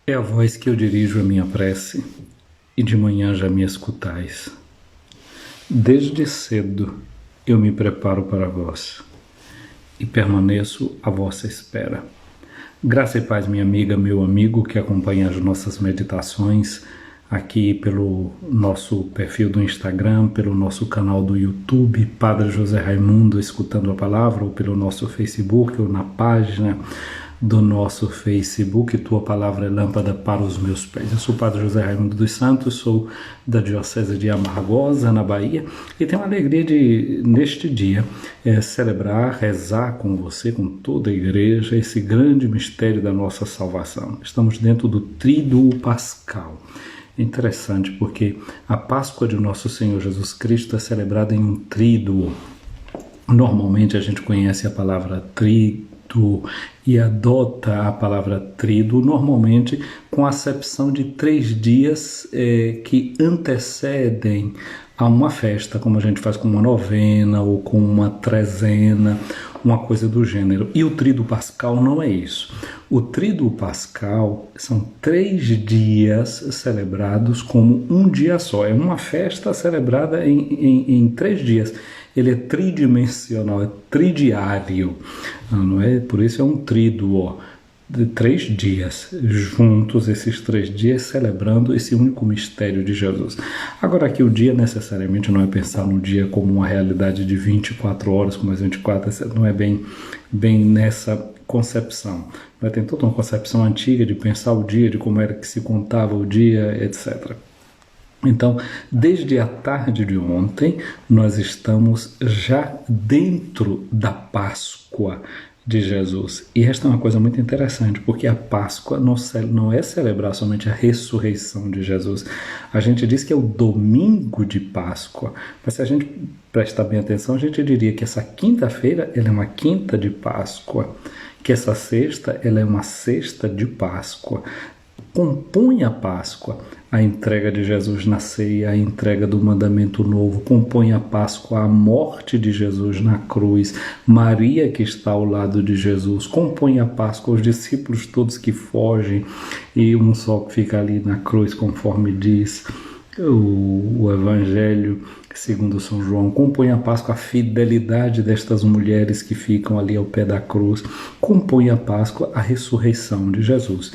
É a voz que eu dirijo a minha prece, e de manhã já me escutais. Desde cedo eu me preparo para vós, e permaneço à vossa espera. Graça e paz, minha amiga, meu amigo, que acompanha as nossas meditações aqui pelo nosso perfil do Instagram, pelo nosso canal do YouTube, Padre José Raimundo Escutando a Palavra, ou pelo nosso Facebook, ou na página do nosso Facebook, Tua Palavra é Lâmpada para os Meus Pés. Eu sou o Padre José Raimundo dos Santos, sou da Diocese de Amargosa, na Bahia, e tenho a alegria de, neste dia, celebrar, rezar com você, com toda a igreja, esse grande mistério da nossa salvação. Estamos dentro do Tríduo Pascal. É interessante porque a Páscoa de Nosso Senhor Jesus Cristo é celebrada em um tríduo. Normalmente a gente conhece a palavra tríduo e adota a palavra tríduo, normalmente com a acepção de 3 dias que antecedem a uma festa, como a gente faz com uma novena ou com uma trezena, uma coisa do gênero. E o Tríduo Pascal não é isso. O Tríduo Pascal são 3 dias celebrados como um dia só. É uma festa celebrada em 3 dias. Ele é tridimensional, é tridiário, não é? Por isso é um tríduo, de 3 dias, juntos esses 3 dias celebrando esse único mistério de Jesus. Agora aqui o dia necessariamente não é pensar no dia como uma realidade de 24 horas, como as 24, não é bem nessa concepção. Tem toda uma concepção antiga de pensar o dia, de como era que se contava o dia, etc. Então, desde a tarde de ontem, nós estamos já dentro da Páscoa de Jesus. E esta é uma coisa muito interessante, porque a Páscoa não é celebrar somente a ressurreição de Jesus. A gente diz que é o domingo de Páscoa, mas se a gente prestar bem atenção, a gente diria que essa quinta-feira ela é uma quinta de Páscoa, que essa sexta ela é uma sexta de Páscoa. Compõe a Páscoa a entrega de Jesus na ceia, a entrega do mandamento novo, compõe a Páscoa a morte de Jesus na cruz, Maria que está ao lado de Jesus, compõe a Páscoa os discípulos todos que fogem e um só que fica ali na cruz, conforme diz o Evangelho segundo São João, compõe a Páscoa a fidelidade destas mulheres que ficam ali ao pé da cruz, compõe a Páscoa a ressurreição de Jesus.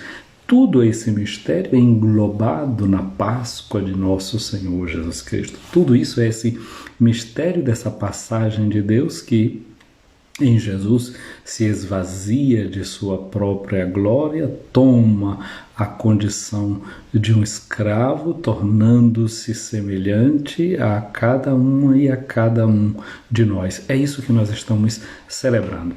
Tudo esse mistério é englobado na Páscoa de Nosso Senhor Jesus Cristo. Tudo isso é esse mistério dessa passagem de Deus que em Jesus se esvazia de sua própria glória, toma a condição de um escravo, tornando-se semelhante a cada uma e a cada um de nós. É isso que nós estamos celebrando.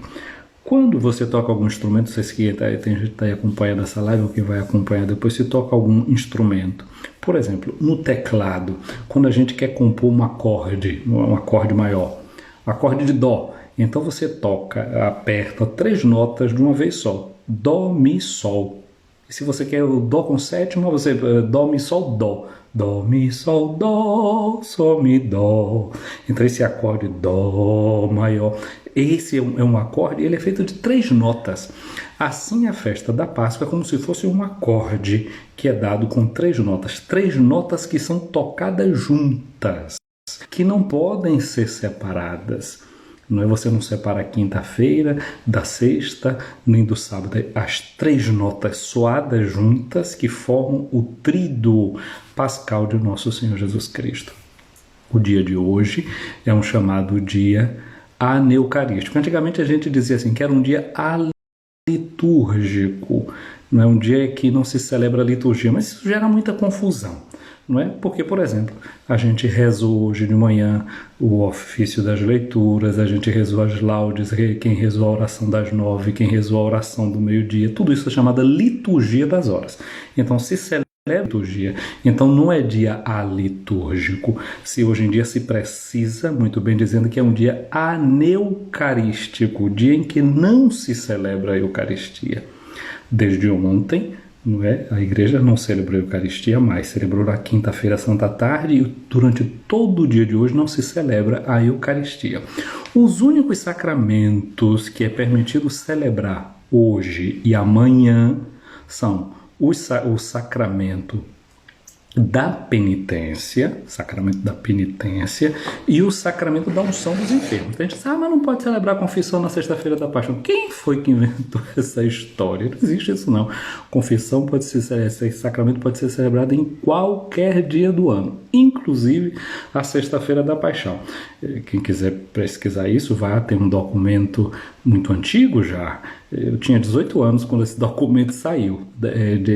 Quando você toca algum instrumento, vocês que tem gente que está acompanhando essa live ou que vai acompanhar depois, se toca algum instrumento, por exemplo, no teclado, quando a gente quer compor um acorde maior, acorde de dó, então você toca, aperta 3 notas de uma vez só, dó, mi, sol. E se você quer o dó com sétima, você dó, mi, sol, dó. Dó, mi, sol, dó, sol, mi, dó. Então esse acorde dó maior, esse é um acorde, ele é feito de 3 notas. Assim a festa da Páscoa é como se fosse um acorde que é dado com 3 notas que são tocadas juntas, que não podem ser separadas. Não é, você não separa a quinta-feira da sexta nem do sábado. As 3 notas soadas juntas que formam o tríduo pascal de Nosso Senhor Jesus Cristo. O dia de hoje é um chamado dia aneucarístico. Antigamente a gente dizia assim que era um dia alitúrgico, não é um dia que não se celebra a liturgia, mas isso gera muita confusão. Não é? Porque, por exemplo, a gente rezou hoje de manhã o ofício das leituras, a gente rezou as laudes, quem rezou a oração das 9, quem rezou a oração do meio-dia, tudo isso é chamada liturgia das horas. Então se celebra a liturgia, então não é dia alitúrgico. Se hoje em dia se precisa, muito bem dizendo que é um dia aneucarístico, dia em que não se celebra a Eucaristia. Desde ontem, não é? A igreja não celebrou a Eucaristia mais, celebrou na quinta-feira santa tarde e durante todo o dia de hoje não se celebra a Eucaristia. Os únicos sacramentos que é permitido celebrar hoje e amanhã são o sacramento da penitência, sacramento da penitência e o sacramento da unção dos enfermos. A gente diz, mas não pode celebrar a confissão na sexta-feira da paixão. Quem foi que inventou essa história? Não existe isso não. Confissão pode ser, esse sacramento pode ser celebrado em qualquer dia do ano, inclusive a sexta-feira da paixão. Quem quiser pesquisar isso, vai ter um documento muito antigo já. Eu tinha 18 anos quando esse documento saiu,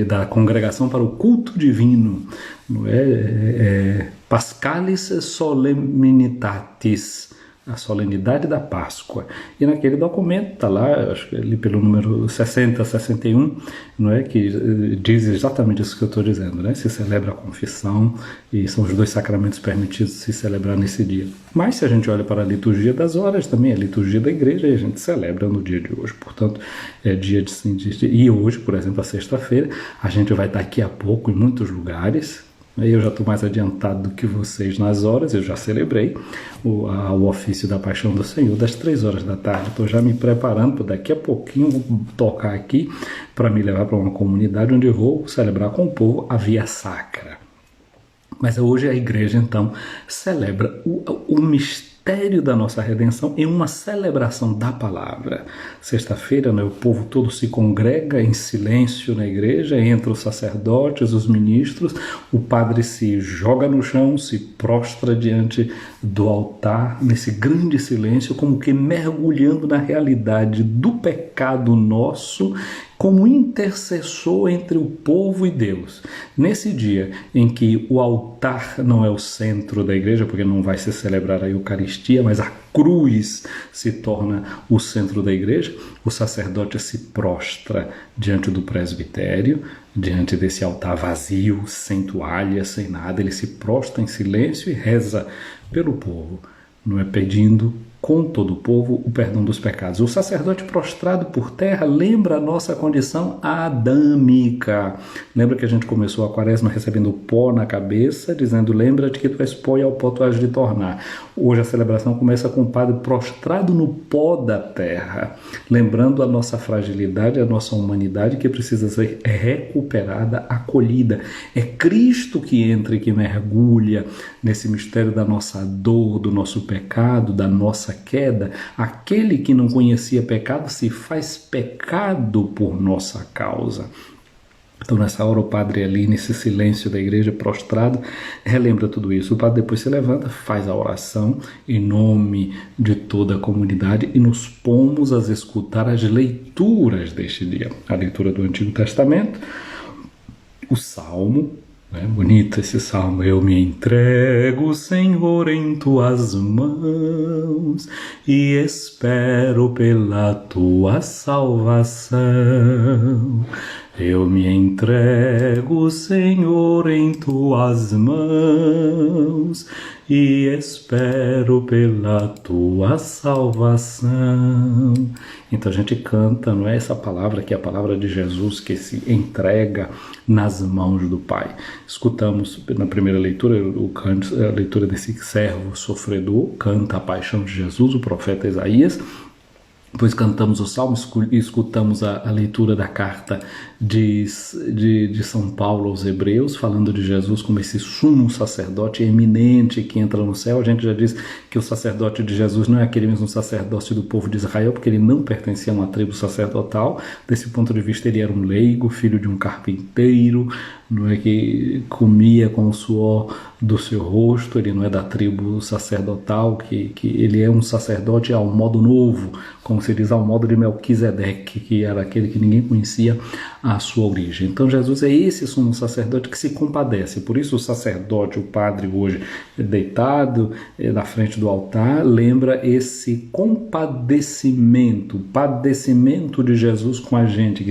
da Congregação para o Culto Divino, não é? Pascalis Solemnitatis, a solenidade da Páscoa. E naquele documento, está lá, acho que ali pelo número 60, 61, não é? Que diz exatamente isso que eu estou dizendo, né? Se celebra a confissão e são os dois sacramentos permitidos se celebrar nesse dia. Mas se a gente olha para a liturgia das horas, também a liturgia da igreja, e a gente celebra no dia de hoje. Portanto, é dia de... E hoje, por exemplo, a sexta-feira, a gente vai estar aqui a pouco em muitos lugares. Eu já estou mais adiantado do que vocês nas horas, eu já celebrei o ofício da Paixão do Senhor das 3 horas da tarde. Estou já me preparando para daqui a pouquinho vou tocar aqui para me levar para uma comunidade onde eu vou celebrar com o povo a Via Sacra. Mas hoje a igreja então celebra o mistério da nossa redenção em uma celebração da palavra. Sexta-feira, né, o povo todo se congrega em silêncio na igreja, entre os sacerdotes, os ministros, o padre se joga no chão, se prostra diante do altar, nesse grande silêncio, como que mergulhando na realidade do pecado nosso, como intercessor entre o povo e Deus. Nesse dia em que o altar não é o centro da igreja, porque não vai se celebrar a Eucaristia, mas a cruz se torna o centro da igreja, o sacerdote se prostra diante do presbitério, diante desse altar vazio, sem toalha, sem nada, ele se prostra em silêncio e reza pelo povo, não é, pedindo com todo o povo o perdão dos pecados. O sacerdote prostrado por terra lembra a nossa condição adâmica. Lembra que a gente começou a quaresma recebendo pó na cabeça, dizendo, lembra-te que tu és pó e ao pó tu has de tornar. Hoje a celebração começa com o padre prostrado no pó da terra, lembrando a nossa fragilidade, a nossa humanidade que precisa ser recuperada, acolhida. É Cristo que entra e que mergulha nesse mistério da nossa dor, do nosso pecado, da nossa queda. Aquele que não conhecia pecado se faz pecado por nossa causa. Então nessa hora o padre ali nesse silêncio da igreja prostrado relembra tudo isso. O padre depois se levanta, faz a oração em nome de toda a comunidade e nos pomos a escutar as leituras deste dia. A leitura do Antigo Testamento, o Salmo, bonito esse salmo. Eu me entrego, Senhor, em tuas mãos e espero pela tua salvação. Eu me entrego, Senhor, em tuas mãos e espero pela tua salvação. Então a gente canta, não é essa palavra que é a palavra de Jesus que se entrega nas mãos do Pai. Escutamos na primeira leitura a leitura desse servo sofredor, canta a paixão de Jesus, o profeta Isaías. Depois cantamos o Salmo e escutamos a leitura da carta de São Paulo aos Hebreus, falando de Jesus como esse sumo sacerdote eminente que entra no céu. A gente já diz que o sacerdote de Jesus não é aquele mesmo sacerdócio do povo de Israel, porque ele não pertencia a uma tribo sacerdotal. Desse ponto de vista, ele era um leigo, filho de um carpinteiro, não é, que comia com o suor do seu rosto. Ele não é da tribo sacerdotal, que ele é um sacerdote ao modo novo, como se diz, ao modo de Melquisedeque, que era aquele que ninguém conhecia a sua origem. Então Jesus é esse sumo sacerdote que se compadece. Por isso o sacerdote, o padre hoje deitado na frente do altar, lembra esse compadecimento, o padecimento de Jesus com a gente,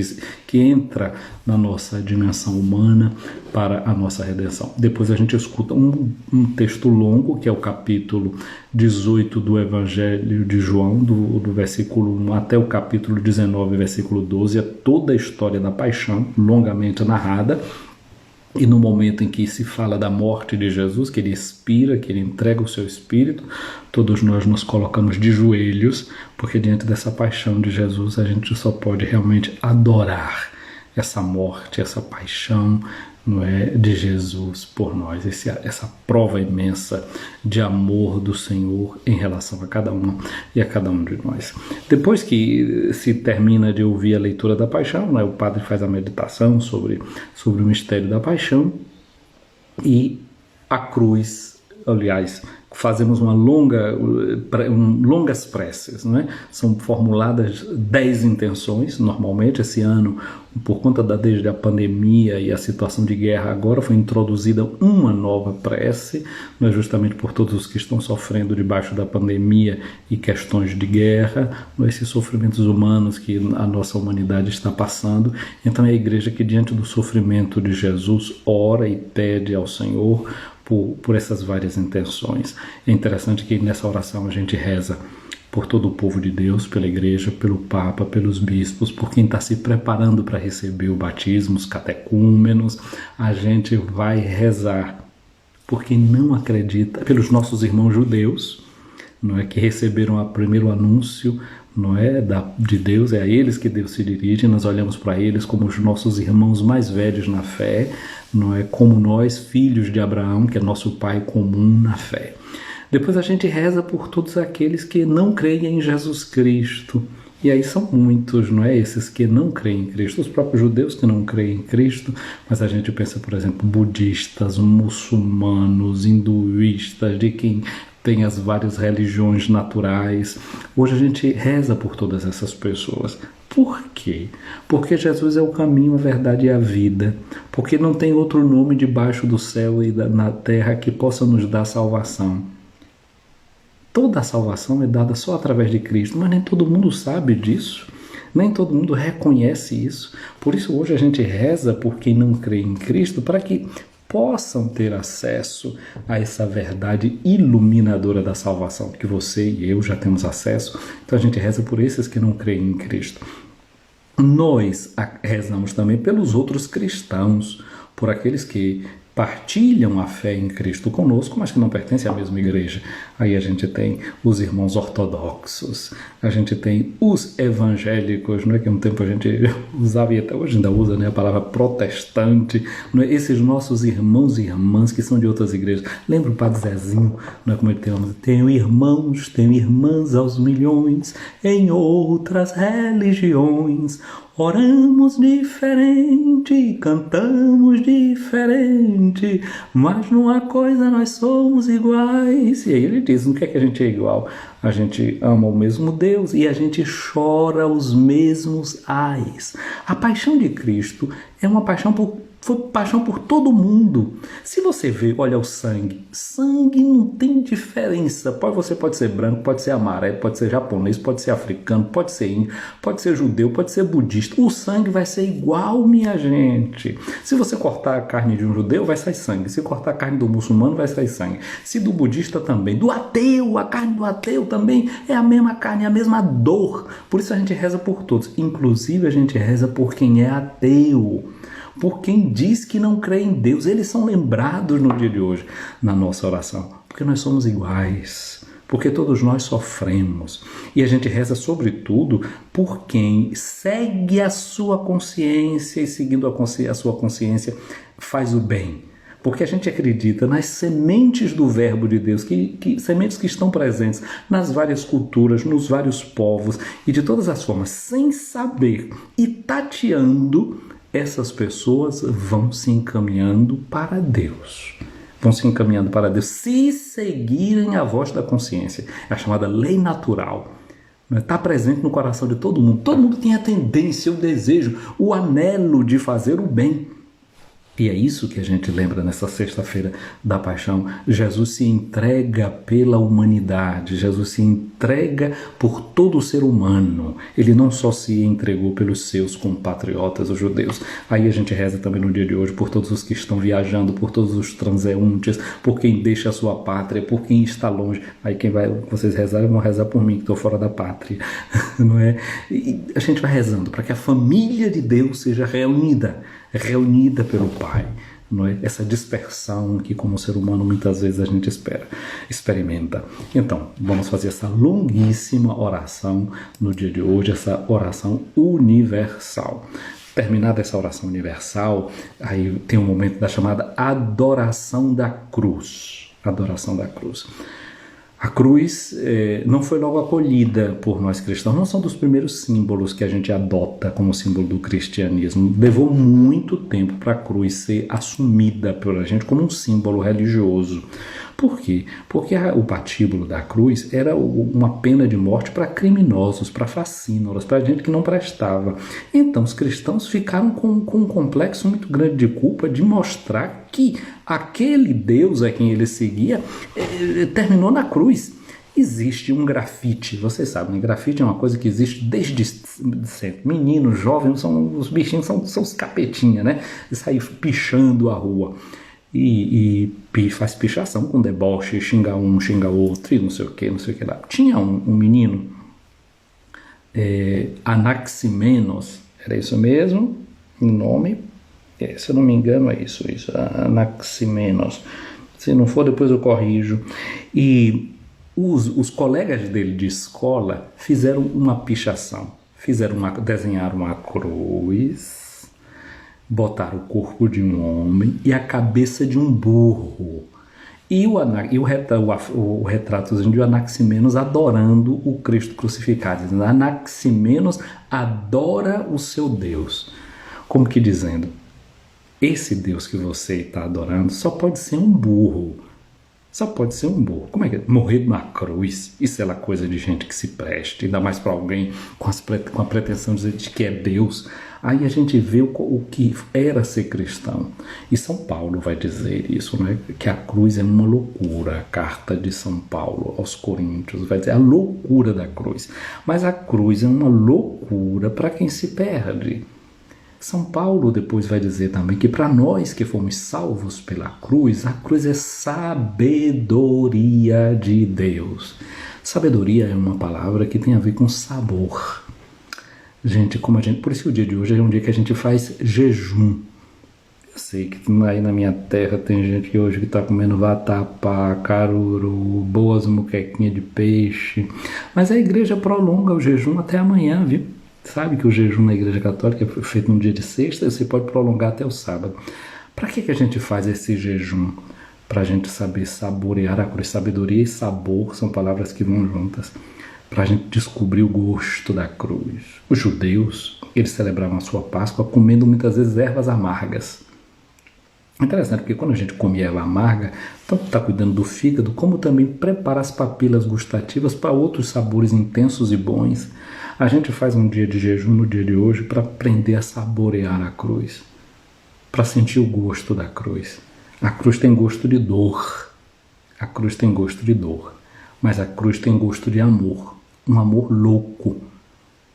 que entra na nossa dimensão humana para a nossa redenção. Depois a gente escuta um texto longo, que é o capítulo 18 do Evangelho de João, do versículo 1 até o capítulo 19, versículo 12, é toda a história da paixão, longamente narrada. E no momento em que se fala da morte de Jesus, que ele expira, que ele entrega o seu espírito, todos nós nos colocamos de joelhos, porque diante dessa paixão de Jesus a gente só pode realmente adorar. essa morte, essa paixão, não é, de Jesus por nós, essa prova imensa de amor do Senhor em relação a cada um e a cada um de nós. Depois que se termina de ouvir a leitura da paixão, né, o padre faz a meditação sobre o mistério da paixão e a cruz, aliás, fazemos longas preces, né? São formuladas 10 intenções, normalmente. Esse ano, por conta desde a pandemia e a situação de guerra, agora foi introduzida uma nova prece, mas justamente por todos os que estão sofrendo debaixo da pandemia e questões de guerra, esses sofrimentos humanos que a nossa humanidade está passando. Então é a igreja que, diante do sofrimento de Jesus, ora e pede ao Senhor por essas várias intenções. É interessante que nessa oração a gente reza por todo o povo de Deus, pela igreja, pelo Papa, pelos bispos, por quem está se preparando para receber o batismo, os catecúmenos. A gente vai rezar por quem não acredita, pelos nossos irmãos judeus, não é, que receberam o primeiro anúncio, não é, de Deus, é a eles que Deus se dirige. Nós olhamos para eles como os nossos irmãos mais velhos na fé, não é, como nós, filhos de Abraão, que é nosso pai comum na fé. Depois a gente reza por todos aqueles que não creem em Jesus Cristo. E aí são muitos, não é? Esses que não creem em Cristo, os próprios judeus que não creem em Cristo, mas a gente pensa, por exemplo, budistas, muçulmanos, hinduístas, de quem tem as várias religiões naturais. Hoje a gente reza por todas essas pessoas. Por quê? Porque Jesus é o caminho, a verdade e a vida. Porque não tem outro nome debaixo do céu e na terra que possa nos dar salvação. Toda a salvação é dada só através de Cristo, mas nem todo mundo sabe disso. Nem todo mundo reconhece isso. Por isso hoje a gente reza por quem não crê em Cristo, para que possam ter acesso a essa verdade iluminadora da salvação, que você e eu já temos acesso. Então a gente reza por esses que não creem em Cristo. Nós rezamos também pelos outros cristãos, por aqueles que partilham a fé em Cristo conosco, mas que não pertencem à mesma igreja. Aí a gente tem os irmãos ortodoxos, a gente tem os evangélicos, não é, que um tempo a gente usava e até hoje ainda usa, né, a palavra protestante, não é? Esses nossos irmãos e irmãs que são de outras igrejas. Lembra o Padre Zezinho, não é, como ele tem uma música? Tenho irmãos, tenho irmãs aos milhões em outras religiões. Oramos diferente, cantamos diferente, mas numa coisa nós somos iguais. E aí ele diz, no que é que a gente é igual? A gente ama o mesmo Deus e a gente chora os mesmos ais. A paixão de Cristo é uma paixão foi paixão por todo mundo. Se você vê, olha o sangue não tem diferença. Você pode ser branco, pode ser amarelo, pode ser japonês, pode ser africano, pode ser índio, pode ser judeu, pode ser budista. O sangue vai ser igual, minha gente. Se você cortar a carne de um judeu, vai sair sangue. Se cortar a carne do muçulmano, vai sair sangue. Se do budista também. Do ateu, a carne do ateu também é a mesma carne, é a mesma dor. Por isso a gente reza por todos. Inclusive a gente reza por quem é ateu, por quem diz que não crê em Deus. Eles são lembrados no dia de hoje na nossa oração, porque nós somos iguais, porque todos nós sofremos. E a gente reza sobretudo por quem segue a sua consciência e, seguindo a sua consciência, faz o bem. Porque a gente acredita nas sementes do verbo de Deus, sementes que estão presentes nas várias culturas, nos vários povos e de todas as formas, sem saber e tateando, essas pessoas vão se encaminhando para Deus. Vão se encaminhando para Deus se seguirem a voz da consciência. É a chamada lei natural. Está presente no coração de todo mundo. Todo mundo tem a tendência, o desejo, o anelo de fazer o bem. E é isso que a gente lembra nessa sexta-feira da paixão. Jesus se entrega pela humanidade, Jesus se entrega por todo o ser humano. Ele não só se entregou pelos seus compatriotas, os judeus. Aí a gente reza também no dia de hoje por todos os que estão viajando, por todos os transeuntes, por quem deixa a sua pátria, por quem está longe. Aí vocês rezarem, vão rezar por mim, que estou fora da pátria. Não é? E a gente vai rezando para que a família de Deus seja reunida pelo Pai, não é? Essa dispersão que, como ser humano, muitas vezes a gente experimenta. Então, vamos fazer essa longuíssima oração no dia de hoje, essa oração universal. Terminada essa oração universal, aí tem um momento da chamada adoração da cruz. Adoração da cruz. A cruz não foi logo acolhida por nós cristãos, não são dos primeiros símbolos que a gente adota como símbolo do cristianismo. Levou muito tempo para a cruz ser assumida pela gente como um símbolo religioso. Por quê? Porque o patíbulo da cruz era uma pena de morte para criminosos, para facínoras, para gente que não prestava. Então os cristãos ficaram com um complexo muito grande de culpa de mostrar que aquele Deus a quem ele seguia terminou na cruz. Existe um grafite, vocês sabem, né? Grafite é uma coisa que existe desde sempre. Meninos, jovens, os bichinhos são os capetinhas, né? Eles saem pichando a rua. E faz pichação com deboche, xinga um, xinga outro, e não sei o que lá. Tinha um menino, Anaximenos, era isso mesmo, o nome, se eu não me engano é isso, Anaximenos. Se não for, depois eu corrijo. E os colegas dele de escola fizeram uma pichação, desenharam uma cruz, botaram o corpo de um homem e a cabeça de um burro. E o retratozinho de Anaximenos adorando o Cristo crucificado. Dizendo, Anaximenos adora o seu Deus. Como que dizendo, esse Deus que você está adorando só pode ser um burro. Só pode ser um burro. Como é que é? Morrer na cruz? Isso é coisa de gente que se preste, ainda mais para alguém com a pretensão de dizer que é Deus. Aí a gente vê o que era ser cristão. E São Paulo vai dizer isso, né? Que a cruz é uma loucura. A carta de São Paulo aos Coríntios vai dizer a loucura da cruz. Mas a cruz é uma loucura para quem se perde. São Paulo depois vai dizer também que para nós que fomos salvos pela cruz, a cruz é sabedoria de Deus. Sabedoria é uma palavra que tem a ver com sabor. Gente, por isso que o dia de hoje é um dia que a gente faz jejum. Eu sei que aí na minha terra tem gente que hoje está comendo vatapá, caruru, boas muquequinhas de peixe, mas a igreja prolonga o jejum até amanhã, viu? Sabe que o jejum na Igreja Católica é feito no dia de sexta e você pode prolongar até o sábado. Para que a gente faz esse jejum? Para a gente saber saborear a cruz. Sabedoria e sabor são palavras que vão juntas. Para a gente descobrir o gosto da cruz. Os judeus, eles celebravam a sua Páscoa comendo muitas vezes ervas amargas. Interessante, porque quando a gente come erva amarga, tanto está cuidando do fígado, como também prepara as papilas gustativas para outros sabores intensos e bons. A gente faz um dia de jejum no dia de hoje para aprender a saborear a cruz, para sentir o gosto da cruz. A cruz tem gosto de dor, a cruz tem gosto de dor, mas a cruz tem gosto de amor, um amor louco.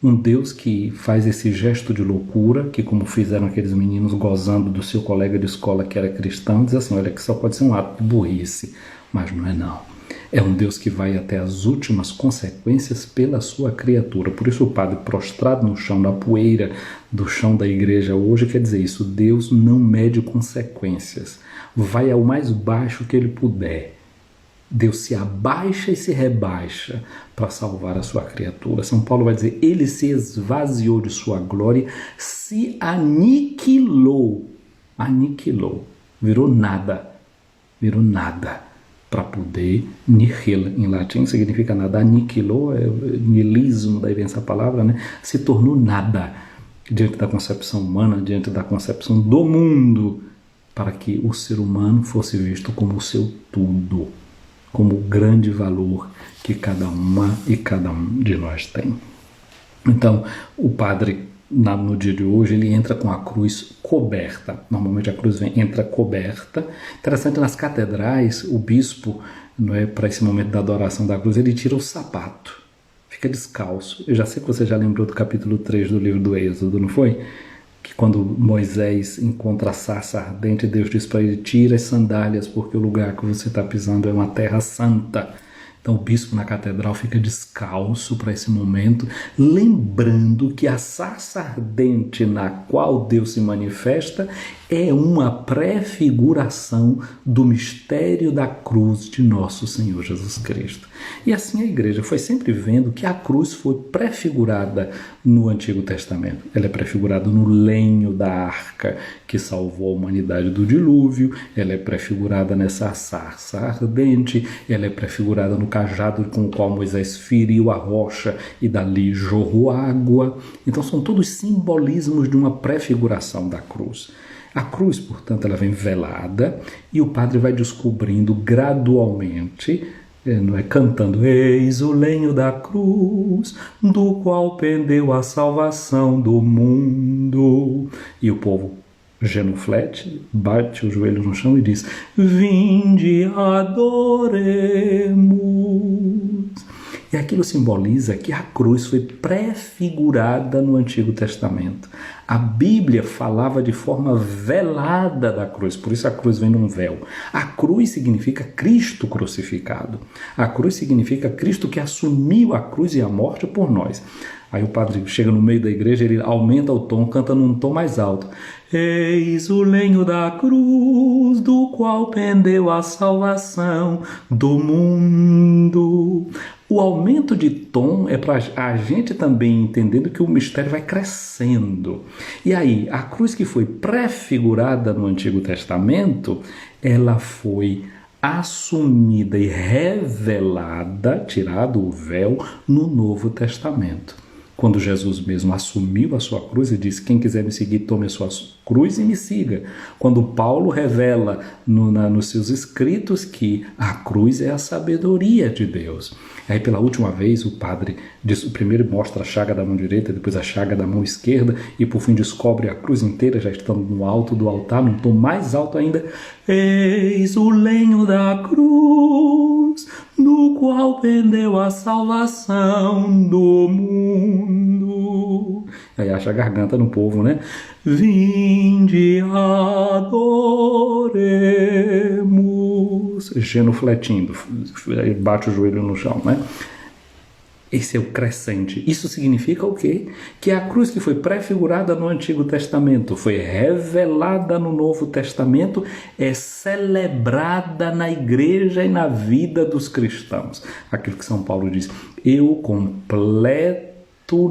Um Deus que faz esse gesto de loucura, que como fizeram aqueles meninos gozando do seu colega de escola que era cristão, diz assim, olha que só pode ser um ato de burrice, mas não é não. É um Deus que vai até as últimas consequências pela sua criatura. Por isso o padre prostrado no chão, na poeira do chão da igreja hoje, quer dizer isso, Deus não mede consequências, vai ao mais baixo que ele puder. Deus se abaixa e se rebaixa para salvar a sua criatura. São Paulo vai dizer, ele se esvaziou de sua glória, se aniquilou, virou nada para poder nihil, em latim significa nada, aniquilou, é nihilismo, daí vem essa palavra, né? Se tornou nada diante da concepção humana, diante da concepção do mundo, para que o ser humano fosse visto como o seu tudo, como o grande valor que cada uma e cada um de nós tem. Então, o padre, no dia de hoje, ele entra com a cruz coberta. Normalmente a cruz entra coberta. Interessante, nas catedrais, o bispo, para esse momento da adoração da cruz, ele tira o sapato, fica descalço. Eu já sei que você já lembrou do capítulo 3 do livro do Êxodo, não foi? Que quando Moisés encontra a sarça ardente, Deus diz para ele, tira as sandálias, porque o lugar que você está pisando é uma terra santa. Então o bispo na catedral fica descalço para esse momento, lembrando que a sarça ardente na qual Deus se manifesta é uma prefiguração do mistério da cruz de nosso Senhor Jesus Cristo. E assim a igreja foi sempre vendo que a cruz foi prefigurada no Antigo Testamento. Ela é prefigurada no lenho da arca que salvou a humanidade do dilúvio, ela é prefigurada nessa sarça ardente, ela é prefigurada no cajado com o qual Moisés feriu a rocha e dali jorrou água. Então são todos simbolismos de uma prefiguração da cruz. A cruz, portanto, ela vem velada e o padre vai descobrindo gradualmente, não é, cantando: eis o lenho da cruz, do qual pendeu a salvação do mundo. E o povo genuflete, bate o joelho no chão e diz: vinde, adoremos. E aquilo simboliza que a cruz foi prefigurada no Antigo Testamento. A Bíblia falava de forma velada da cruz, por isso a cruz vem num véu. A cruz significa Cristo crucificado. A cruz significa Cristo que assumiu a cruz e a morte por nós. Aí o padre chega no meio da igreja, ele aumenta o tom, canta num tom mais alto: eis o lenho da cruz, do qual pendeu a salvação do mundo. O aumento de tom é para a gente também entendendo que o mistério vai crescendo. E aí, a cruz que foi prefigurada no Antigo Testamento, ela foi assumida e revelada, tirado o véu, no Novo Testamento. Quando Jesus mesmo assumiu a sua cruz e disse: quem quiser me seguir, tome a sua cruz e me siga. Quando Paulo revela nos seus escritos que a cruz é a sabedoria de Deus. Aí pela última vez o padre diz, primeiro mostra a chaga da mão direita, depois a chaga da mão esquerda e por fim descobre a cruz inteira, já estando no alto do altar, num tom mais alto ainda: eis o lenho da cruz, no qual pendeu a salvação do mundo. Aí acha a garganta no povo, né? Vinde, adoremos. Genufletindo, bate o joelho no chão, né? Esse é o crescente. Isso significa o quê? Que a cruz que foi prefigurada no Antigo Testamento, foi revelada no Novo Testamento, é celebrada na igreja e na vida dos cristãos. Aquilo que São Paulo diz: eu completo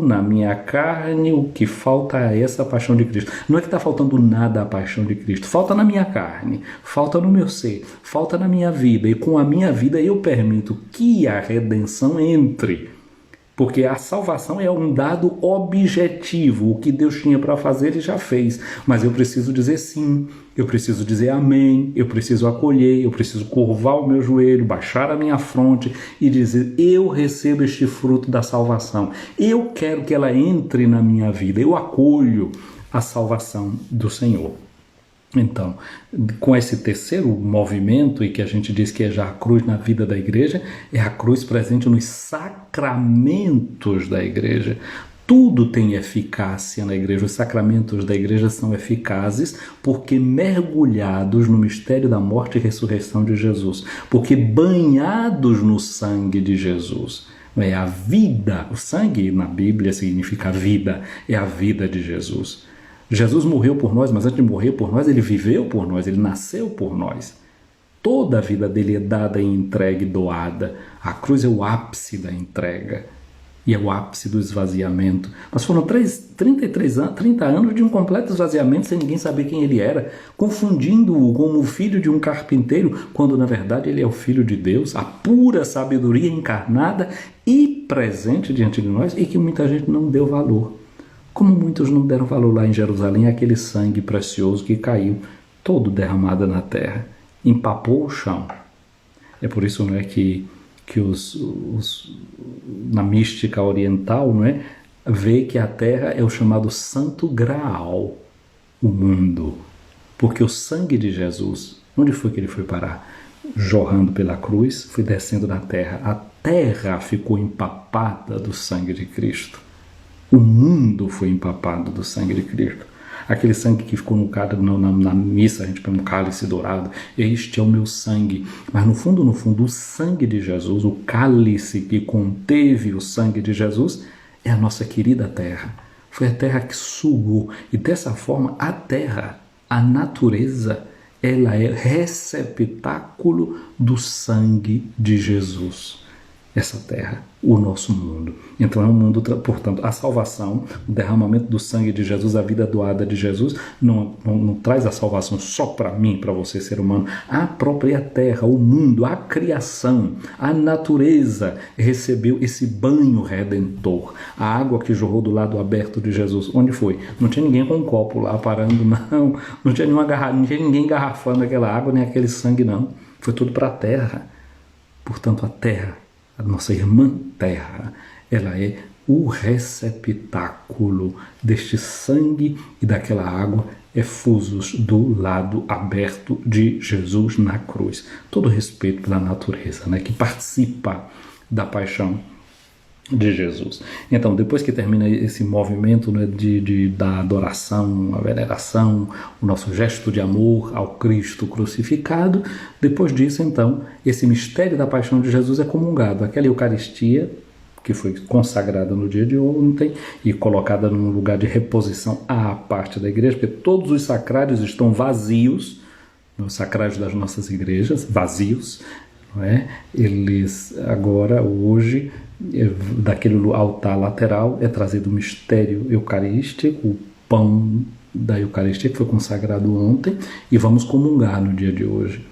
na minha carne o que falta a essa paixão de Cristo. Não é que está faltando nada à paixão de Cristo, falta na minha carne, falta no meu ser, falta na minha vida, e com a minha vida eu permito que a redenção entre. Porque a salvação é um dado objetivo. O que Deus tinha para fazer, Ele já fez. Mas eu preciso dizer sim, eu preciso dizer amém, eu preciso acolher, eu preciso curvar o meu joelho, baixar a minha fronte e dizer: eu recebo este fruto da salvação. Eu quero que ela entre na minha vida. Eu acolho a salvação do Senhor. Então, com esse terceiro movimento, e que a gente diz que é já a cruz na vida da igreja, é a cruz presente nos sacramentos da igreja. Tudo tem eficácia na igreja. Os sacramentos da igreja são eficazes porque mergulhados no mistério da morte e ressurreição de Jesus, porque banhados no sangue de Jesus. É a vida, o sangue na Bíblia significa a vida, é a vida de Jesus. Jesus morreu por nós, mas antes de morrer por nós, ele viveu por nós, ele nasceu por nós. Toda a vida dele é dada e entregue, doada. A cruz é o ápice da entrega e é o ápice do esvaziamento. Mas foram 30 anos de um completo esvaziamento sem ninguém saber quem ele era, confundindo-o como o filho de um carpinteiro, quando na verdade ele é o Filho de Deus, a pura sabedoria encarnada e presente diante de nós, e que muita gente não deu valor. Como muitos não deram valor lá em Jerusalém àquele sangue precioso que caiu todo derramado na terra, empapou o chão. É por isso, não é, que na mística oriental, não é, vê que a terra é o chamado Santo Graal, o mundo, porque o sangue de Jesus, onde foi que ele foi parar? Jorrando pela cruz, foi descendo na terra. A terra ficou empapada do sangue de Cristo. O mundo foi empapado do sangue de Cristo. Aquele sangue que ficou na missa, a gente põe um cálice dourado. Este é o meu sangue. Mas no fundo, o sangue de Jesus, o cálice que conteve o sangue de Jesus, é a nossa querida terra. Foi a terra que sugou. E dessa forma, a terra A natureza, ela é receptáculo do sangue de Jesus. Essa terra, o nosso mundo. Então é um mundo, portanto, a salvação, o derramamento do sangue de Jesus, a vida doada de Jesus, não traz a salvação só para mim, para você, ser humano. A própria terra, o mundo, a criação, a natureza recebeu esse banho redentor. A água que jorrou do lado aberto de Jesus, onde foi? Não tinha ninguém com um copo lá parando, não tinha não tinha ninguém garrafando aquela água, nem aquele sangue, não. Foi tudo para a terra. Portanto, a terra, a nossa irmã terra, ela é o receptáculo deste sangue e daquela água efusos do lado aberto de Jesus na cruz. Todo respeito pela natureza, né, que participa da paixão de Jesus. Então, depois que termina esse movimento, né, da adoração, a veneração, o nosso gesto de amor ao Cristo crucificado, depois disso, então, esse mistério da paixão de Jesus é comungado. Aquela Eucaristia, que foi consagrada no dia de ontem e colocada num lugar de reposição à parte da igreja, porque todos os sacrários estão vazios, os sacrários das nossas igrejas, vazios, não é? Eles agora, hoje, daquele altar lateral é trazido o mistério eucarístico, o pão da Eucaristia que foi consagrado ontem, e vamos comungar no dia de hoje,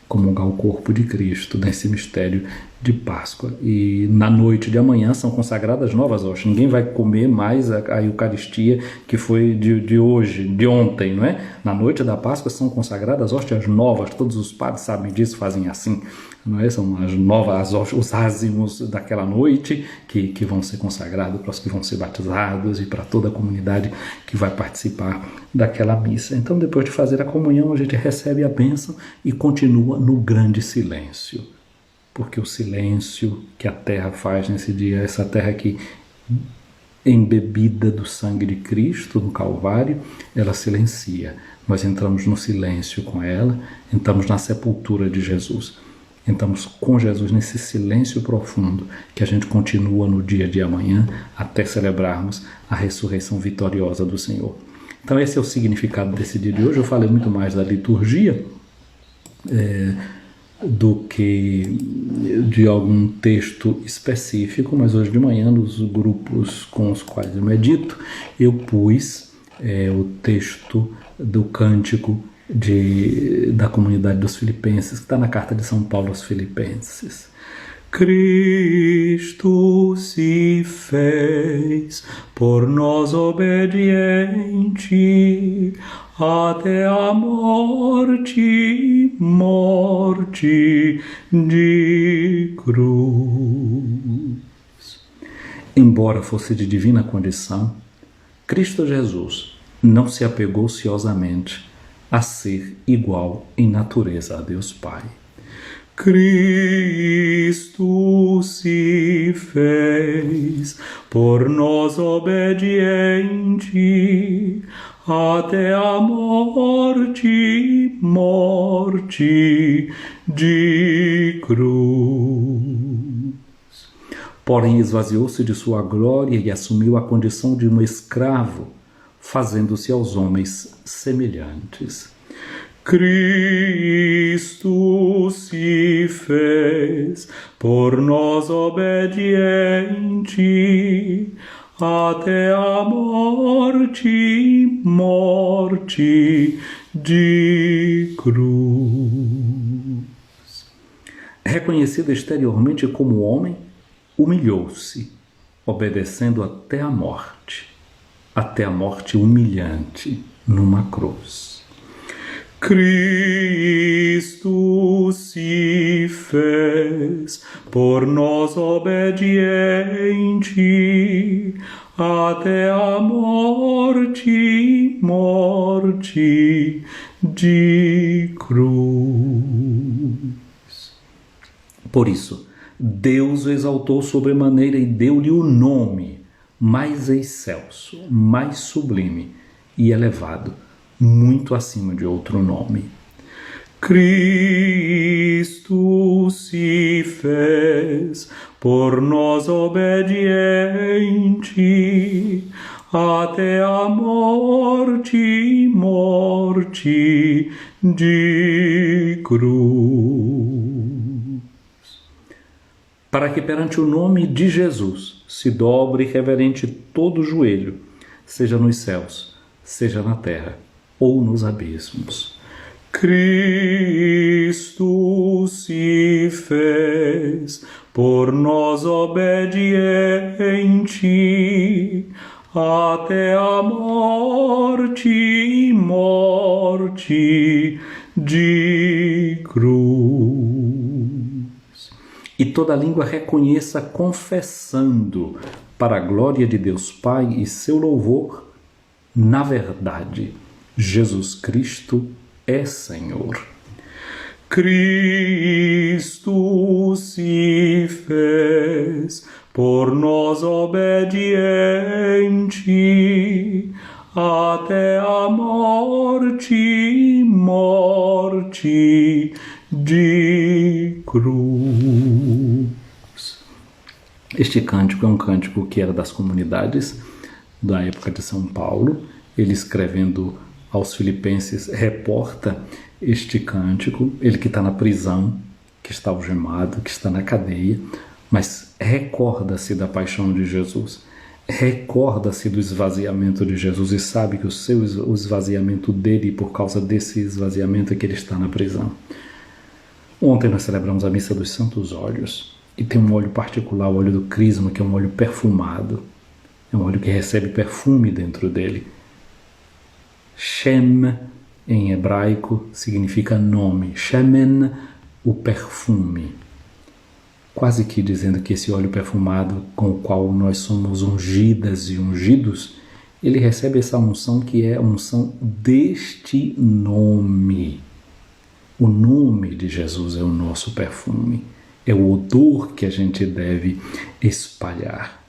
comungar o corpo de Cristo nesse mistério de Páscoa. E na noite de amanhã são consagradas novas hóstias. Ninguém vai comer mais a Eucaristia que foi de hoje, de ontem, não é? Na noite da Páscoa são consagradas hóstias novas. Todos os padres sabem disso, fazem assim, não é? São as novas hóstias, os ázimos daquela noite que vão ser consagrados para os que vão ser batizados e para toda a comunidade que vai participar daquela missa. Então, depois de fazer a comunhão, a gente recebe a bênção e continua no grande silêncio. Porque o silêncio que a terra faz nesse dia, essa terra que embebida do sangue de Cristo no Calvário, ela silencia. Nós entramos no silêncio com ela, entramos na sepultura de Jesus. Entramos com Jesus nesse silêncio profundo que a gente continua no dia de amanhã até celebrarmos a ressurreição vitoriosa do Senhor. Então esse é o significado desse dia de hoje. Eu falei muito mais da liturgia do que de algum texto específico, mas hoje de manhã, nos grupos com os quais eu medito, eu pus o texto do cântico da comunidade dos Filipenses, que está na carta de São Paulo aos Filipenses. Cristo se fez por nós obediente até a morte de cruz. Embora fosse de divina condição, Cristo Jesus não se apegou ciosamente a ser igual em natureza a Deus Pai. Cristo se fez por nós obediente até a morte de cruz. Porém, esvaziou-se de sua glória e assumiu a condição de um escravo, fazendo-se aos homens semelhantes. Cristo se fez por nós obediente até a morte de cruz. Reconhecido exteriormente como homem, humilhou-se, obedecendo até a morte humilhante numa cruz. Cristo se fez por nós obediente até a morte de cruz. Por isso, Deus o exaltou sobremaneira e deu-lhe o nome mais excelso, mais sublime e elevado, muito acima de outro nome. Cristo se fez por nós obediente até a morte morte de cruz. Para que perante o nome de Jesus se dobre reverente todo o joelho, seja nos céus, seja na terra ou nos abismos. Cristo se fez por nós obediente até a morte e morte de cruz. E toda língua reconheça confessando para a glória de Deus Pai e seu louvor, na verdade, Jesus Cristo é Senhor. Cristo se fez por nós obediente até a morte e morte de cruz. Este cântico é um cântico que era das comunidades da época de São Paulo. Ele, escrevendo aos filipenses, reporta este cântico, ele que está na prisão, que está algemado, que está na cadeia, mas recorda-se da paixão de Jesus, recorda-se do esvaziamento de Jesus e sabe que o esvaziamento dele, por causa desse esvaziamento, é que ele está na prisão. Ontem nós celebramos a Missa dos Santos Óleos, e tem um óleo particular, o óleo do crisma, que é um óleo perfumado, é um óleo que recebe perfume dentro dele. Shem, em hebraico, significa nome. Shemen, o perfume. Quase que dizendo que esse óleo perfumado com o qual nós somos ungidas e ungidos, ele recebe essa unção que é a unção deste nome. O nome de Jesus é o nosso perfume. É o odor que a gente deve espalhar.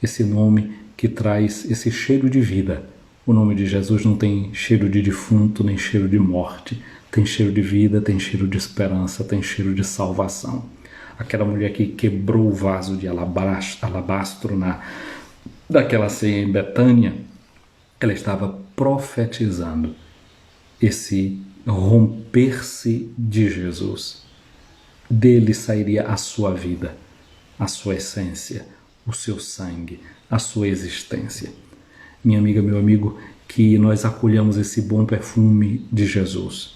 Esse nome que traz esse cheiro de vida. O nome de Jesus não tem cheiro de defunto, nem cheiro de morte. Tem cheiro de vida, tem cheiro de esperança, tem cheiro de salvação. Aquela mulher que quebrou o vaso de alabastro daquela ceia em Betânia, ela estava profetizando esse romper-se de Jesus. Dele sairia a sua vida, a sua essência, o seu sangue, a sua existência. Minha amiga, meu amigo, que nós acolhamos esse bom perfume de Jesus.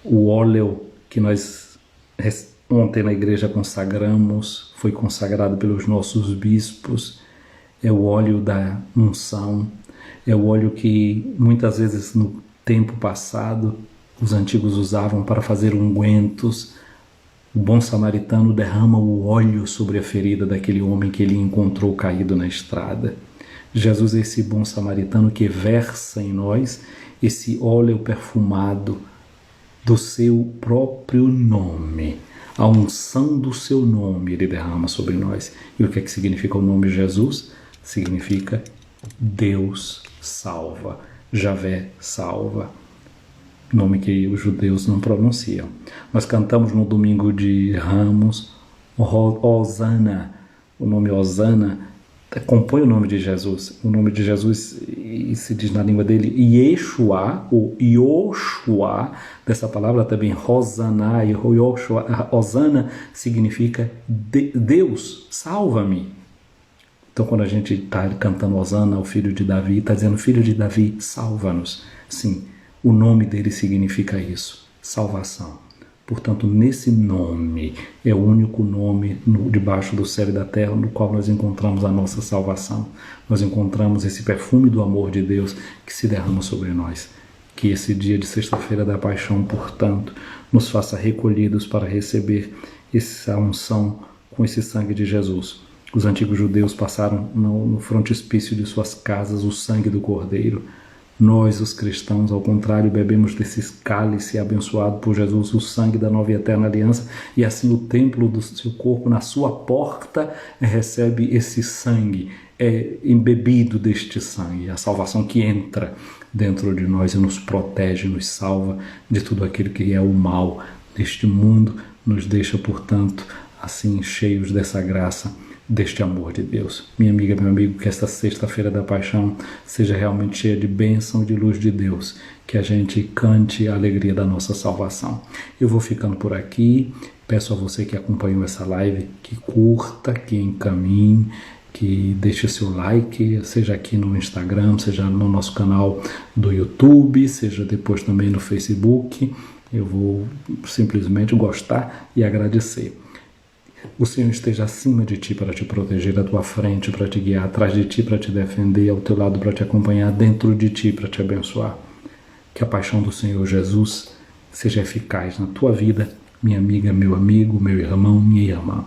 O óleo que nós ontem na igreja consagramos, foi consagrado pelos nossos bispos, é o óleo da unção, é o óleo que muitas vezes no tempo passado os antigos usavam para fazer ungüentos. O bom samaritano derrama o óleo sobre a ferida daquele homem que ele encontrou caído na estrada. Jesus é esse bom samaritano que versa em nós esse óleo perfumado do seu próprio nome. A unção do seu nome ele derrama sobre nós. E o que é que significa o nome Jesus? Significa Deus salva, Javé salva. Nome que os judeus não pronunciam. Nós cantamos no domingo de Ramos, Hosana. O nome Hosana compõe o nome de Jesus. O nome de Jesus se diz na língua dele Yeshua, ou Yoshua, dessa palavra também Hosanna, e Hosana significa Deus, salva-me. Então quando a gente está cantando Hosana, o filho de Davi, está dizendo filho de Davi, salva-nos. Sim, o nome dele significa isso, salvação. Portanto, nesse nome, é o único nome debaixo do céu e da terra no qual nós encontramos a nossa salvação. Nós encontramos esse perfume do amor de Deus que se derrama sobre nós. Que esse dia de sexta-feira da paixão, portanto, nos faça recolhidos para receber essa unção com esse sangue de Jesus. Os antigos judeus passaram no frontispício de suas casas o sangue do Cordeiro. Nós, os cristãos, ao contrário, bebemos desse cálice abençoado por Jesus, o sangue da nova e eterna aliança, e assim o templo do seu corpo, na sua porta, recebe esse sangue, é embebido deste sangue, a salvação que entra dentro de nós e nos protege, nos salva de tudo aquilo que é o mal deste mundo, nos deixa, portanto, assim cheios dessa graça deste amor de Deus. Minha amiga, meu amigo, que esta sexta-feira da paixão seja realmente cheia de bênção e de luz de Deus, que a gente cante a alegria da nossa salvação. Eu vou ficando por aqui, peço a você que acompanhou essa live, que curta, que encaminhe, que deixe seu like, seja aqui no Instagram, seja no nosso canal do YouTube, seja depois também no Facebook. Eu vou simplesmente gostar e agradecer. O Senhor esteja acima de ti para te proteger, à tua frente para te guiar, atrás de ti para te defender, ao teu lado para te acompanhar, dentro de ti para te abençoar. Que a paixão do Senhor Jesus seja eficaz na tua vida, minha amiga, meu amigo, meu irmão, minha irmã.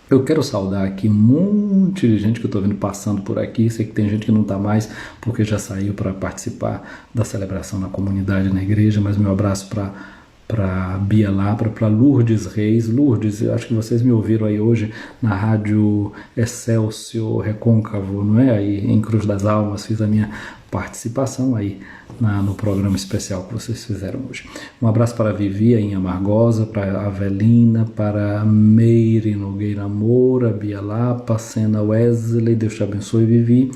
Eu quero saudar aqui um monte de gente que eu estou vendo passando por aqui. Sei que tem gente que não está mais porque já saiu para participar da celebração na comunidade, na igreja, mas meu abraço para Bia Labra, para Lourdes Reis. Lourdes, eu acho que vocês me ouviram aí hoje na rádio Excelsior Recôncavo, não é? Aí em Cruz das Almas, fiz a minha participação aí no programa especial que vocês fizeram hoje. Um abraço para a Vivi em Amargosa, para a Avelina, para a Meire Nogueira Moura, Bia Lapa, Sena Wesley, Deus te abençoe, Vivi.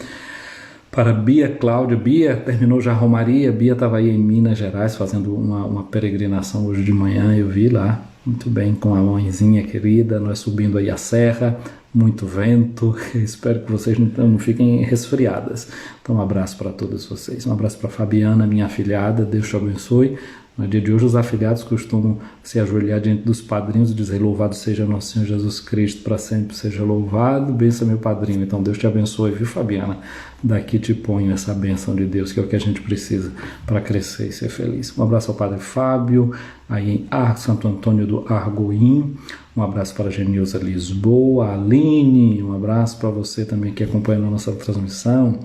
Para Bia Cláudia, Bia terminou já a Romaria, Bia estava aí em Minas Gerais fazendo uma peregrinação hoje de manhã, eu vi lá, muito bem, com a mãezinha querida, nós subindo aí a serra, muito vento, espero que vocês não fiquem resfriadas. Então um abraço para todos vocês, um abraço para Fabiana, minha afilhada, Deus te abençoe. No dia de hoje, os afilhados costumam se ajoelhar diante dos padrinhos e dizer: louvado seja nosso Senhor Jesus Cristo, para sempre seja louvado, benção meu padrinho. Então Deus te abençoe, viu, Fabiana? Daqui te ponho essa bênção de Deus, que é o que a gente precisa para crescer e ser feliz. Um abraço ao Padre Fábio, aí em Santo Antônio do Argoim. Um abraço para a Genilza Lisboa, a Aline, um abraço para você também que acompanha a nossa transmissão.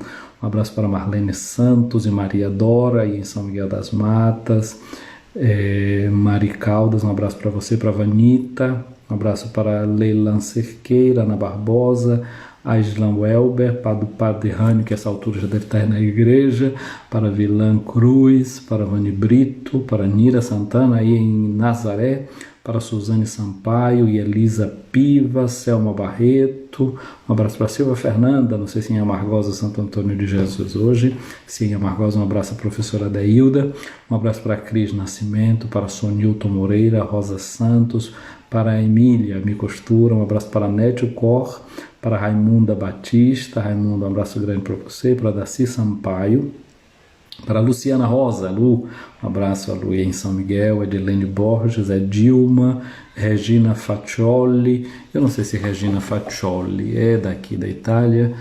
Um abraço para Marlene Santos e Maria Dora, aí em São Miguel das Matas. Mari Caldas, um abraço para você, para Vanita. Um abraço para Leilan Cerqueira, Ana Barbosa, a Islam Welber, para o Padre Rânio, que essa altura já deve estar na igreja, para Vilan Cruz, para Vani Brito, para Nira Santana, aí em Nazaré, para Suzane Sampaio e Elisa Piva, Selma Barreto, um abraço para Silva Fernanda, não sei se em Amargosa, Santo Antônio de Jesus hoje, se em Amargosa, um abraço à professora Deilda, um abraço para Cris Nascimento, para Sonilton Moreira, Rosa Santos, para a Emília Me Costura, um abraço para Nétio Cor, para Raimunda Batista, Raimunda, um abraço grande para você, para Daci Sampaio, para Luciana Rosa, Lu, um abraço a Lu em São Miguel, Edilene Borges, Dilma, Regina Faccioli, eu não sei se Regina Faccioli é daqui da Itália,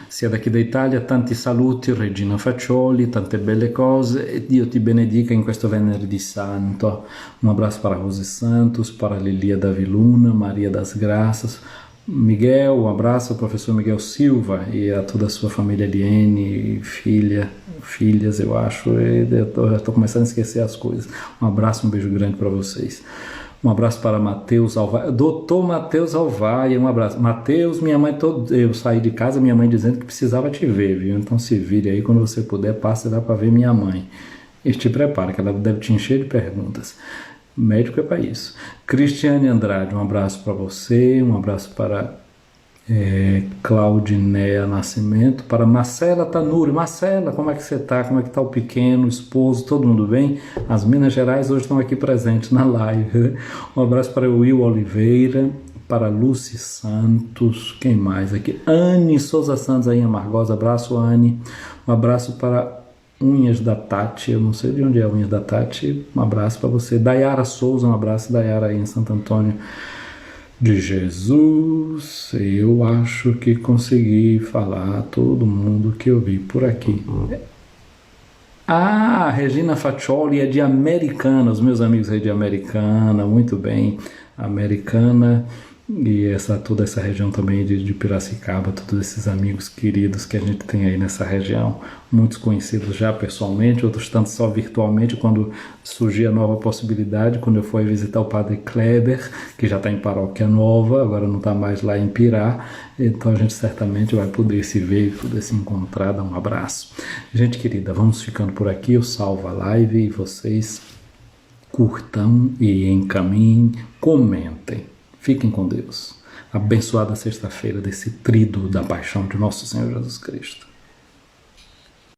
se é daqui da Itália, tanti saluti Regina Faccioli, tante belle cose e Dio ti benedica in questo venerdì santo. Um abraço para Rose Santos, para Lilia Daviluna, Maria das Graças, Miguel, um abraço ao professor Miguel Silva e a toda a sua família Eliane, filhas, eu acho, eu estou começando a esquecer as coisas. Um abraço, um beijo grande para vocês. Um abraço para Matheus Alvaia, doutor Matheus Alvaia, um abraço. Matheus, minha mãe, eu saí de casa, minha mãe dizendo que precisava te ver, viu? Então se vire aí, quando você puder, passa lá para ver minha mãe. E te prepara, que ela deve te encher de perguntas. Médico é para isso. Cristiane Andrade, um abraço para você, um abraço para Claudinéia Nascimento, para Marcela Tanuri. Marcela, como é que você está? Como é que está o pequeno, o esposo, todo mundo bem? As Minas Gerais hoje estão aqui presentes na live. Um abraço para Will Oliveira, para Lucy Santos, quem mais aqui? Anne Souza Santos aí em Amargosa, abraço Anne. Um abraço para Unhas da Tati, eu não sei de onde é Unhas da Tati, um abraço para você. Dayara Souza, um abraço, Dayara aí em Santo Antônio de Jesus. Eu acho que consegui falar todo mundo que eu vi por aqui. Ah, Regina Faccioli é de Americana, os meus amigos aí de Americana, muito bem, Americana. E toda essa região também de Piracicaba, todos esses amigos queridos que a gente tem aí nessa região, muitos conhecidos já pessoalmente, outros tanto só virtualmente, quando surgir a nova possibilidade, quando eu for visitar o Padre Kleber, que já está em Paróquia Nova, agora não está mais lá em Pirá, então a gente certamente vai poder se ver, poder se encontrar, dar um abraço. Gente querida, vamos ficando por aqui, eu salvo a live e vocês curtam e encaminhem, comentem. Fiquem com Deus. abençoada sexta-feira desse tríduo da paixão de nosso Senhor Jesus Cristo.